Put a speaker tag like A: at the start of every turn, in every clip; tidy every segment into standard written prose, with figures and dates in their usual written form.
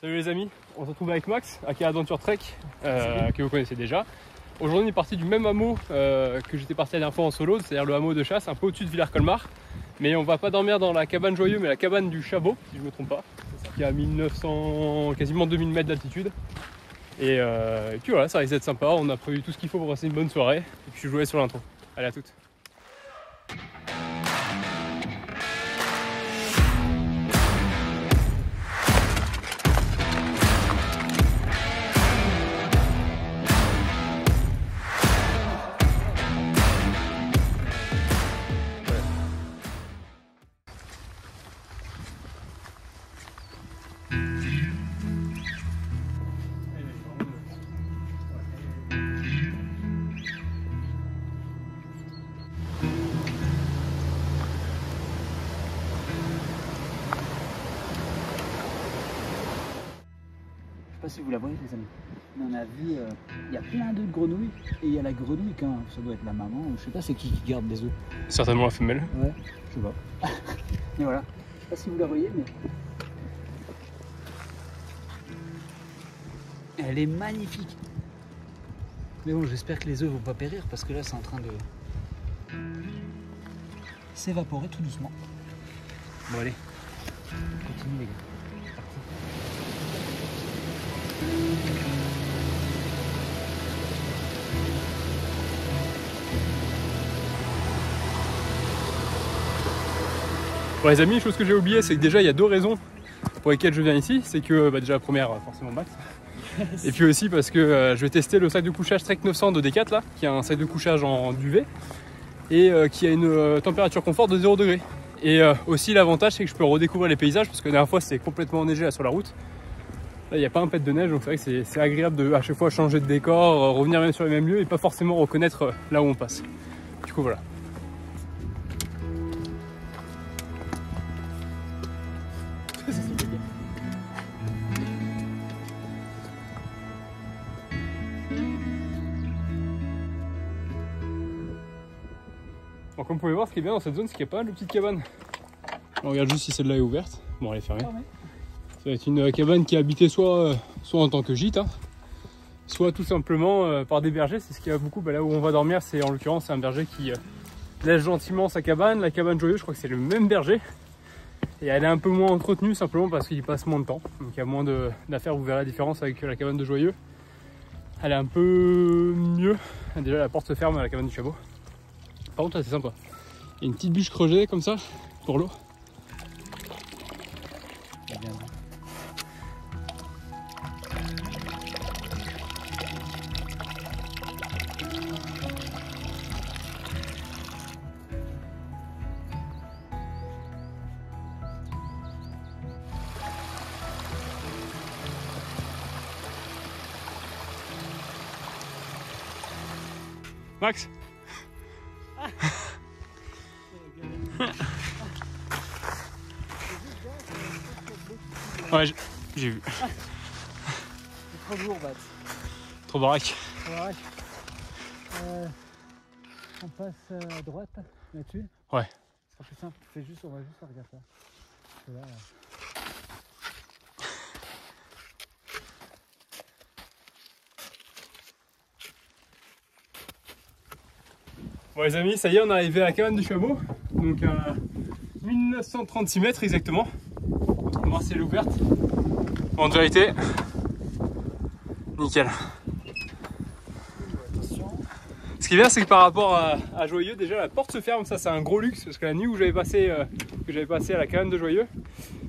A: Salut les amis, on se retrouve avec Max, aka Adventure Trek, que vous connaissez déjà. Aujourd'hui on est parti du même hameau que j'étais parti la dernière fois en solo, c'est-à-dire le hameau de chasse, un peu au-dessus de Villers-Colmar. Mais on va pas dormir dans la cabane Joyeux, mais la cabane du Chabot, si je me trompe pas, qui est à 1900, quasiment 2000 mètres d'altitude. Et puis voilà, ça risque d'être sympa, on a prévu tout ce qu'il faut pour passer une bonne soirée. Et puis je vous laisse sur l'intro. Allez, à toutes.
B: Je sais pas si vous la voyez les amis, mais on a vu, il y a plein d'œufs de grenouilles et il y a la grenouille quand ça doit être la maman ou je sais pas c'est qui garde les œufs.
A: Certainement la femelle.
B: Ouais, je sais pas. Et voilà, je sais pas si vous la voyez mais elle est magnifique. Mais bon, j'espère que les œufs vont pas périr parce que là c'est en train de s'évaporer tout doucement. Bon allez, on continue les gars.
A: Bon les amis, chose que j'ai oublié, c'est que déjà il y a deux raisons pour lesquelles je viens ici. C'est que déjà la première, forcément Max. Yes. Et puis aussi parce que je vais tester le sac de couchage Trek 900 de Decathlon là, qui a un sac de couchage en duvet et qui a une température confort de 0 degré. Et aussi l'avantage c'est que je peux redécouvrir les paysages parce que la dernière fois c'était complètement enneigé là sur la route. Là il n'y a pas un pet de neige, donc c'est vrai que c'est agréable de à chaque fois changer de décor, revenir même sur les mêmes lieux et pas forcément reconnaître là où on passe. Du coup voilà. Bon, comme vous pouvez voir, ce qui est bien dans cette zone, c'est qu'il y a pas mal de petites cabanes. On regarde juste si celle-là est ouverte. Bon, elle est fermée. Ça va être une cabane qui est habitée soit en tant que gîte, hein, soit tout simplement par des bergers. C'est ce qu'il y a beaucoup. Bah, là où on va dormir, c'est en l'occurrence un berger qui laisse gentiment sa cabane. La cabane Joyeux, je crois que c'est le même berger. Et elle est un peu moins entretenue simplement parce qu'il passe moins de temps. Donc il y a moins d'affaires, vous verrez la différence avec la cabane de Joyeux. Elle est un peu mieux. Déjà la porte se ferme à la cabane du Chabot. Par contre, c'est sympa. Il y a une petite bûche creusée comme ça pour l'eau. Max. Ouais, j'ai vu.
B: C'est trop lourd, Bat.
A: Trop baraque.
B: On passe à droite là-dessus.
A: Ouais.
B: Ce sera plus simple. On va juste regarder ça. Là,
A: Bon les amis, ça y est, on est arrivé à la cabane du Chabot. Donc à 1936 mètres exactement. On va voir si elle est ouverte. En vérité, nickel. Ce qui est bien, c'est que par rapport à Joyeux, déjà la porte se ferme. Ça c'est un gros luxe parce que la nuit où j'avais passé, à la cabane de Joyeux,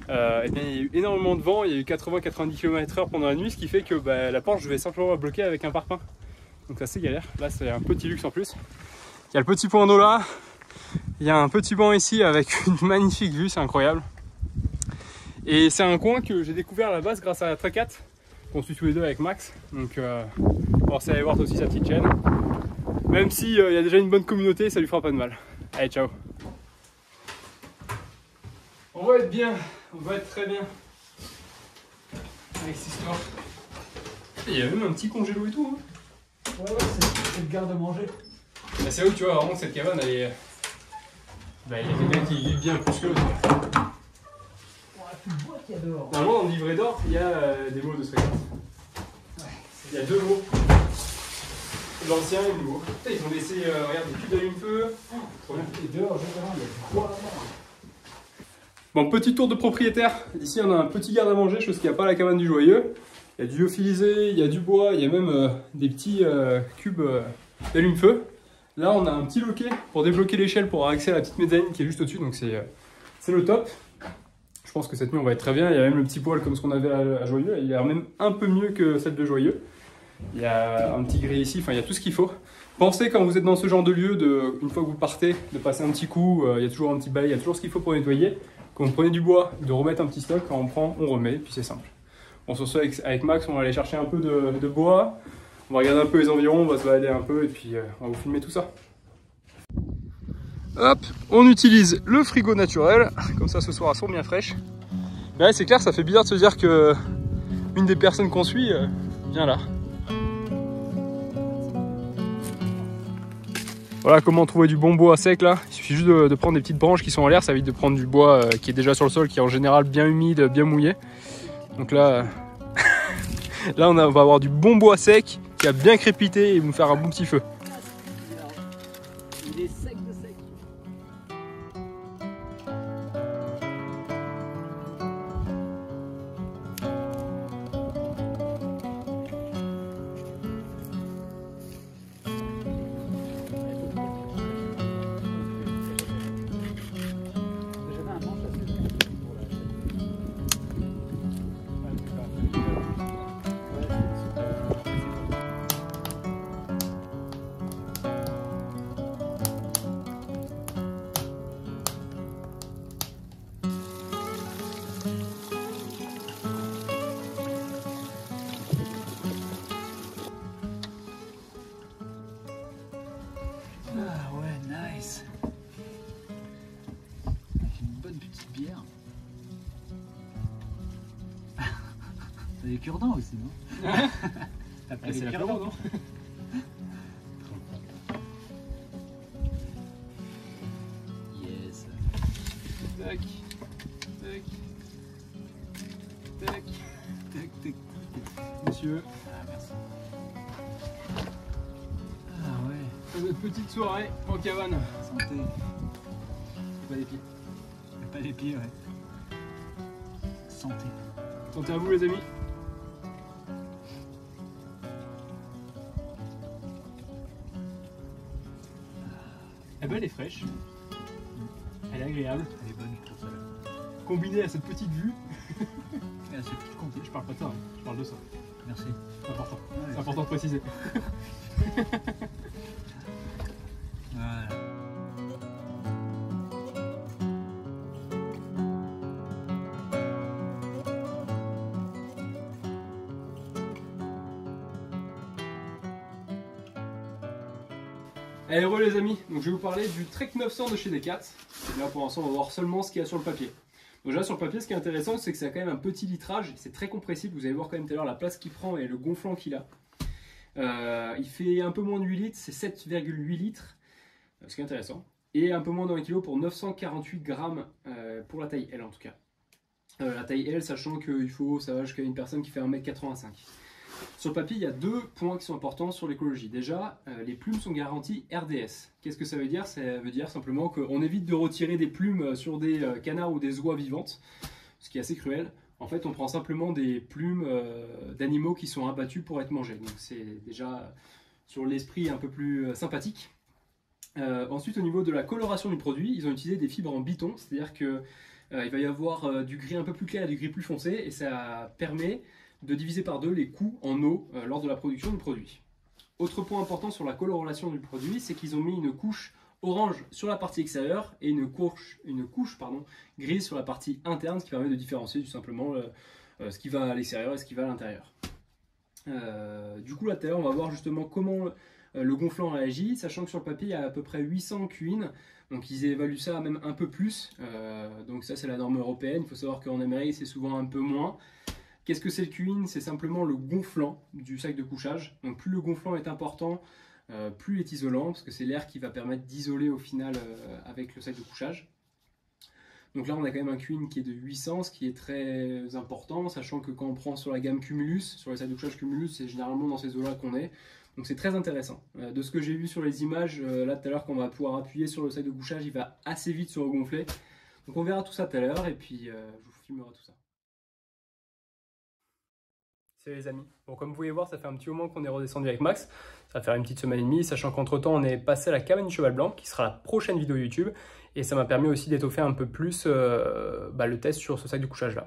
A: eh bien, il y a eu énormément de vent. Il y a eu 80-90 km/h pendant la nuit, ce qui fait que la porte je vais simplement la bloquer avec un parpaing. Donc ça c'est galère. Là c'est un petit luxe en plus. Il y a le petit point d'eau là, il y a un petit banc ici avec une magnifique vue, c'est incroyable. Et c'est un coin que j'ai découvert à la base grâce à la Trekat, qu'on suit tous les deux avec Max. Donc pensez à aller voir aussi sa petite chaîne. Même s'il y a déjà une bonne communauté, ça lui fera pas de mal. Allez, ciao. On va être bien, on va être très bien. Avec cette histoire. Il y a même un petit congélo et tout. Hein.
B: Ouais, c'est le garde-manger.
A: Bah, c'est où tu vois vraiment que cette cabane elle est. Bah, il y a quelqu'un qui vit bien plus que l'autre.
B: Tu vois qu'il y a d'or.
A: Normalement, dans le livret d'or, il y a des mots de ce fréquence. Il y a 2 mots. L'ancien et le nouveau. Ils ont laissé, regarde, des cubes d'allume-feu. Trop bien.
B: Et dehors, justement, il y a du bois là-bas.
A: Bon, petit tour de propriétaire. Ici, on a un petit garde à manger, chose qu'il n'y a pas à la cabane du Joyeux. Il y a du lyophilisé, il y a du bois, il y a même des petits cubes d'allume-feu. Là, on a un petit loquet pour débloquer l'échelle pour avoir accès à la petite mezzanine qui est juste au-dessus, donc c'est le top. Je pense que cette nuit, on va être très bien. Il y a même le petit poêle comme ce qu'on avait à Joyeux. Il a l'air même un peu mieux que celle de Joyeux. Il y a un petit gril ici, enfin, il y a tout ce qu'il faut. Pensez quand vous êtes dans ce genre de lieu, une fois que vous partez, de passer un petit coup. Il y a toujours un petit balai, il y a toujours ce qu'il faut pour nettoyer. Quand vous prenez du bois, de remettre un petit stock. Quand on prend, on remet, puis c'est simple. On se reçoit avec Max, on va aller chercher un peu de bois. On va regarder un peu les environs, on va se balader un peu et puis on va vous filmer tout ça. Hop, on utilise le frigo naturel, comme ça ce soir elles sont bien fraîches. Mais ouais, c'est clair, ça fait bizarre de se dire que une des personnes qu'on suit vient là. Voilà comment trouver du bon bois sec là. Il suffit juste de prendre des petites branches qui sont en l'air, ça évite de prendre du bois qui est déjà sur le sol, qui est en général bien humide, bien mouillé. Donc là, là on va avoir du bon bois sec qui a bien crépité et vous faire un bon petit feu.
B: Il est sec de sec. J'avais un manche assez long pour la chaîne. Ah ouais, nice. Avec une bonne petite bière. T'as des cure-dents aussi, non? T'as pris des cure-dents, non? Yes.
A: Tac, tac, tac,
B: Tac, tac.
A: monsieur.
B: Ah, merci. Ah ouais.
A: Pour notre petite soirée en cabane.
B: Santé.
A: Pas les pieds.
B: Pas les pieds, ouais. Santé.
A: Santé à vous les amis. Eh ben elle est fraîche. Elle est agréable.
B: Elle est bonne, je trouve ça là.
A: Combinée à cette petite vue.
B: Et à ce petit comté.
A: Je parle pas de ça, hein. Je parle de ça.
B: Merci.
A: C'est important.
B: Ouais,
A: C'est important de préciser.
B: Voilà.
A: Allez, heureux les amis, donc je vais vous parler du Trek 900 de chez Decat. Et là pour l'instant on va voir seulement ce qu'il y a sur le papier. Donc déjà sur le papier ce qui est intéressant c'est que ça a quand même un petit litrage, c'est très compressible, vous allez voir quand même tout à l'heure la place qu'il prend et le gonflant qu'il a. Il fait un peu moins de 8 litres, c'est 7,8 litres, ce qui est intéressant. Et un peu moins d'1 kg pour 948 grammes pour la taille L en tout cas. La taille L sachant qu'il faut, ça va jusqu'à une personne qui fait 1m85. Sur le papier, il y a 2 points qui sont importants sur l'écologie. Déjà, les plumes sont garanties RDS. Qu'est-ce que ça veut dire? Ça veut dire simplement qu'on évite de retirer des plumes sur des canards ou des oies vivantes, ce qui est assez cruel. En fait, on prend simplement des plumes d'animaux qui sont abattus pour être mangés. Donc c'est déjà sur l'esprit un peu plus sympathique. Ensuite, au niveau de la coloration du produit, ils ont utilisé des fibres en biton, c'est-à-dire que il va y avoir du gris un peu plus clair et du gris plus foncé, et ça permet de diviser par 2 les coûts en eau lors de la production du produit. Autre point important sur la coloration du produit, c'est qu'ils ont mis une couche orange sur la partie extérieure et une couche grise sur la partie interne, ce qui permet de différencier tout simplement ce qui va à l'extérieur et ce qui va à l'intérieur. Du coup là tout à l'heure on va voir justement comment le gonflant réagit, sachant que sur le papier il y a à peu près 800 QIN, donc ils évaluent ça même un peu plus, donc ça c'est la norme européenne, il faut savoir qu'en Amérique c'est souvent un peu moins. Qu'est-ce que c'est le QIN? C'est simplement le gonflant du sac de couchage. Donc plus le gonflant est important, plus il est isolant, parce que c'est l'air qui va permettre d'isoler au final avec le sac de couchage. Donc là on a quand même un queen qui est de 800, ce qui est très important, sachant que quand on prend sur la gamme Cumulus, sur les sacs de couchage Cumulus, c'est généralement dans ces eaux-là qu'on est. Donc c'est très intéressant. De ce que j'ai vu sur les images, là tout à l'heure, quand on va pouvoir appuyer sur le sac de couchage, il va assez vite se regonfler. Donc on verra tout ça tout à l'heure et puis je vous filmerai tout ça. Salut les amis. Bon, comme vous pouvez voir, ça fait un petit moment qu'on est redescendu avec Max. Ça va faire une petite semaine et demie, sachant qu'entre temps on est passé à la cabane du cheval blanc, qui sera la prochaine vidéo YouTube. Et ça m'a permis aussi d'étoffer un peu plus le test sur ce sac de couchage là.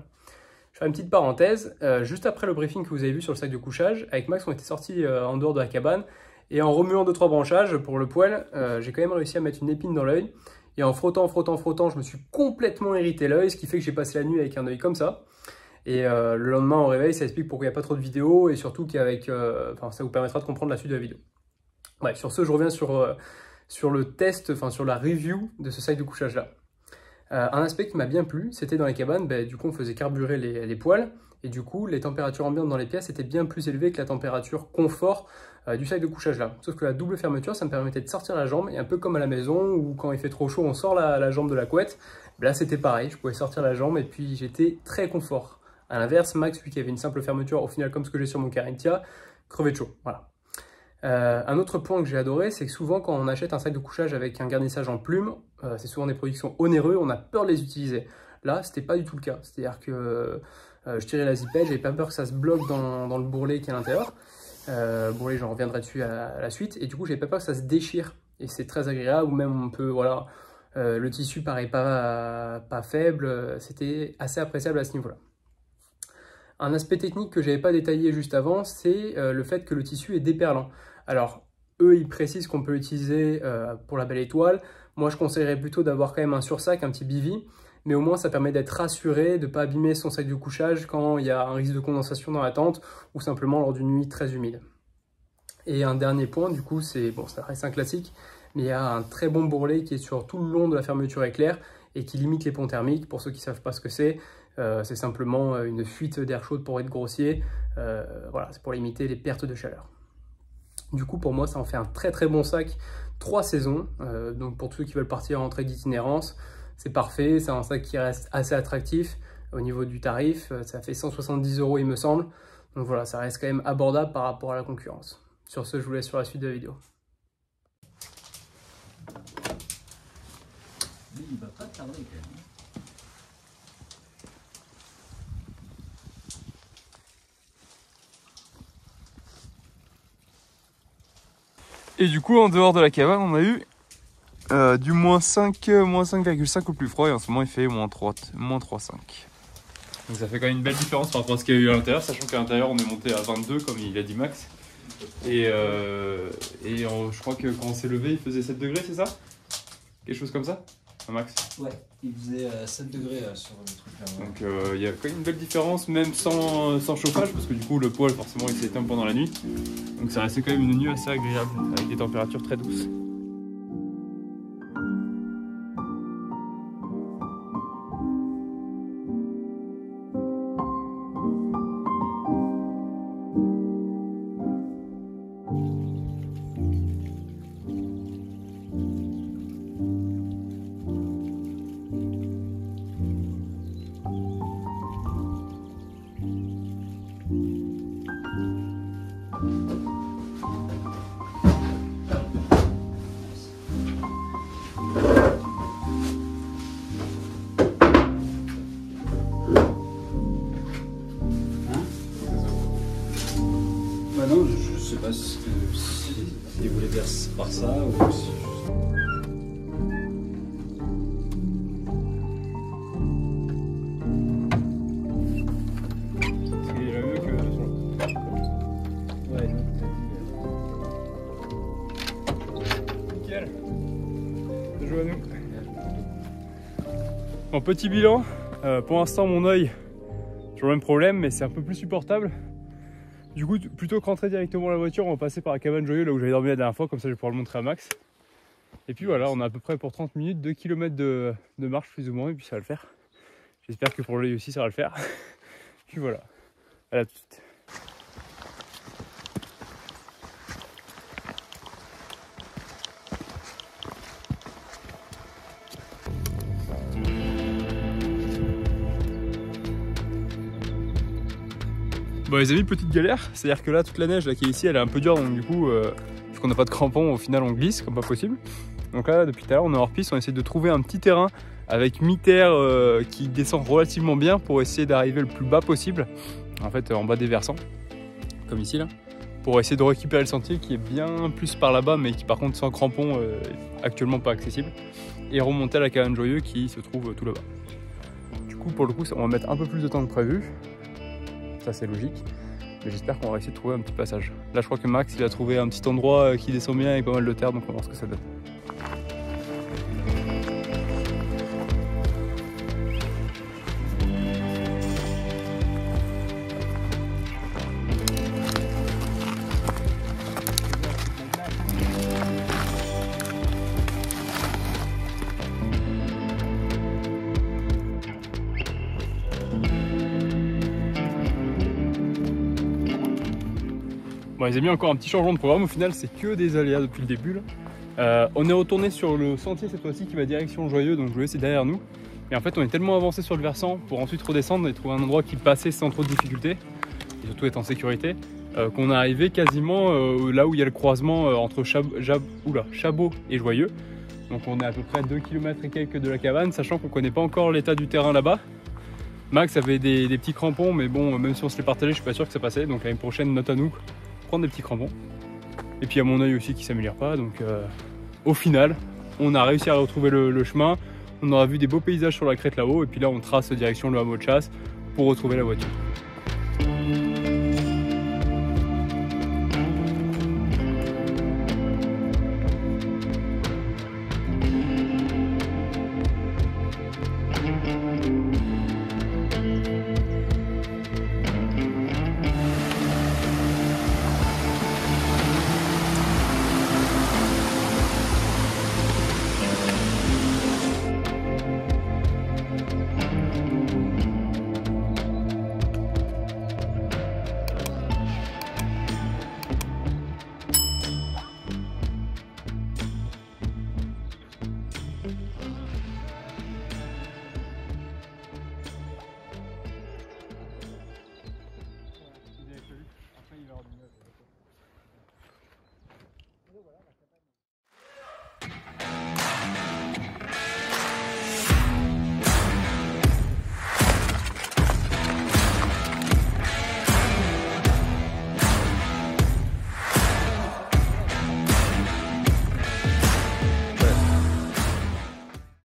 A: Je vais faire une petite parenthèse. Juste après le briefing que vous avez vu sur le sac de couchage, avec Max on était sortis en dehors de la cabane. Et en remuant 2-3 branchages pour le poêle, j'ai quand même réussi à mettre une épine dans l'œil. Et en frottant, je me suis complètement irrité l'œil, ce qui fait que j'ai passé la nuit avec un œil comme ça. Et le lendemain au réveil, ça explique pourquoi il n'y a pas trop de vidéos et surtout qu'avec, ça vous permettra de comprendre la suite de la vidéo. Ouais, sur ce, je reviens sur le test, sur la review de ce sac de couchage là. Un aspect qui m'a bien plu, c'était dans les cabanes, du coup on faisait carburer les poêles et du coup les températures ambiantes dans les pièces étaient bien plus élevées que la température confort du sac de couchage là. Sauf que la double fermeture, ça me permettait de sortir la jambe et un peu comme à la maison où quand il fait trop chaud on sort la jambe de la couette, là c'était pareil, je pouvais sortir la jambe et puis j'étais très confort. A l'inverse, Max, lui qui avait une simple fermeture, au final comme ce que j'ai sur mon Carinthia, crevé de chaud, voilà. Un autre point que j'ai adoré, c'est que souvent quand on achète un sac de couchage avec un garnissage en plumes, c'est souvent des produits qui sont onéreux, on a peur de les utiliser. Là, c'était pas du tout le cas, c'est-à-dire que je tirais la zipette, j'avais pas peur que ça se bloque dans le bourrelet qui est à l'intérieur. Bourrelet, j'en reviendrai dessus à la suite, et du coup j'avais pas peur que ça se déchire, et c'est très agréable, ou même on peut, voilà, le tissu paraît pas faible, c'était assez appréciable à ce niveau-là. Un aspect technique que je n'avais pas détaillé juste avant, c'est le fait que le tissu est déperlant. Alors, eux, ils précisent qu'on peut l'utiliser pour la belle étoile. Moi, je conseillerais plutôt d'avoir quand même un sursac, un petit bivy, mais au moins, ça permet d'être rassuré, de ne pas abîmer son sac de couchage quand il y a un risque de condensation dans la tente ou simplement lors d'une nuit très humide. Et un dernier point, du coup, c'est, bon, ça reste un classique, mais il y a un très bon bourrelet qui est sur tout le long de la fermeture éclair et qui limite les ponts thermiques. Pour ceux qui ne savent pas ce que c'est simplement une fuite d'air chaud pour être grossier. Voilà, c'est pour limiter les pertes de chaleur. Du coup, pour moi, ça en fait un très très bon sac 3 saisons. Donc pour tous ceux qui veulent partir en trade d'itinérance, c'est parfait. C'est un sac qui reste assez attractif au niveau du tarif. Ça fait 170 €, il me semble. Donc voilà, ça reste quand même abordable par rapport à la concurrence. Sur ce, je vous laisse sur la suite de la vidéo.
B: Lui, il va pas tarder quand même.
C: Et du coup, en dehors de la cabane, on a eu du moins 5,5 au plus froid. Et en ce moment, il fait moins 3,5. Donc ça fait quand même une belle différence par rapport à ce qu'il y a eu à l'intérieur. Sachant qu'à l'intérieur, on est monté à 22, comme il a dit Max. Et je crois que quand on s'est levé, il faisait 7 degrés, c'est ça? Quelque chose comme ça, Max?
B: Ouais, il faisait 7 degrés sur le truc là.
C: Donc il y a quand même une belle différence, même sans chauffage, parce que du coup le poêle forcément il s'éteint pendant la nuit. Donc ça restait quand même une nuit assez agréable, avec des températures très douces.
B: Non, je sais pas si il voulait dire par ça ou si...
C: C'est mieux que le son.
B: Ouais.
C: Nickel. Bien joué à nous. En petit bilan, pour l'instant mon œil, toujours le même problème, mais c'est un peu plus supportable. Du coup, plutôt que rentrer directement dans la voiture, on va passer par la cabane Joyeux, là où j'avais dormi la dernière fois, comme ça je vais pouvoir le montrer à Max. Et puis voilà, on a à peu près pour 30 minutes, 2 km de marche plus ou moins, et puis ça va le faire. J'espère que pour l'œil aussi ça va le faire. Puis voilà, à la suite.
A: Bon les amis, petite galère, c'est-à-dire que là toute la neige là, qui est ici elle est un peu dure, donc du coup vu qu'on n'a pas de crampons, au final on glisse comme pas possible. Donc là depuis tout à l'heure on est hors piste, on essaie de trouver un petit terrain avec mi-terre qui descend relativement bien pour essayer d'arriver le plus bas possible, en fait en bas des versants, comme ici là, pour essayer de récupérer le sentier qui est bien plus par là-bas mais qui par contre sans crampons actuellement pas accessible, et remonter à la cabane Joyeux qui se trouve tout là-bas. Du coup pour le coup on va mettre un peu plus de temps que prévu, ça c'est logique, mais j'espère qu'on va essayer de trouver un petit passage. Là je crois que Max il a trouvé un petit endroit qui descend bien avec pas mal de terre, donc on va voir ce que ça donne. Bon les amis, encore un petit changement de programme, au final c'est que des aléas depuis le début là. On est retourné sur le sentier cette fois-ci qui va direction Joyeux, donc Joyeux c'est derrière nous. Et en fait on est tellement avancé sur le versant pour ensuite redescendre et trouver un endroit qui passait sans trop de difficultés, et surtout être en sécurité, qu'on est arrivé quasiment là où il y a le croisement entre Chabot et Joyeux. Donc on est à peu près 2 km et quelques de la cabane, sachant qu'on ne connaît pas encore l'état du terrain là-bas. Max avait des petits crampons, mais bon, même si on se les partageait, je suis pas sûr que ça passait. Donc l'année prochaine, note à nous, prendre des petits crampons. Et puis à mon œil aussi qui s'améliore pas. Donc au final, on a réussi à retrouver le chemin. On aura vu des beaux paysages sur la crête là-haut. Et puis là, on trace direction le hameau de chasse pour retrouver la voiture.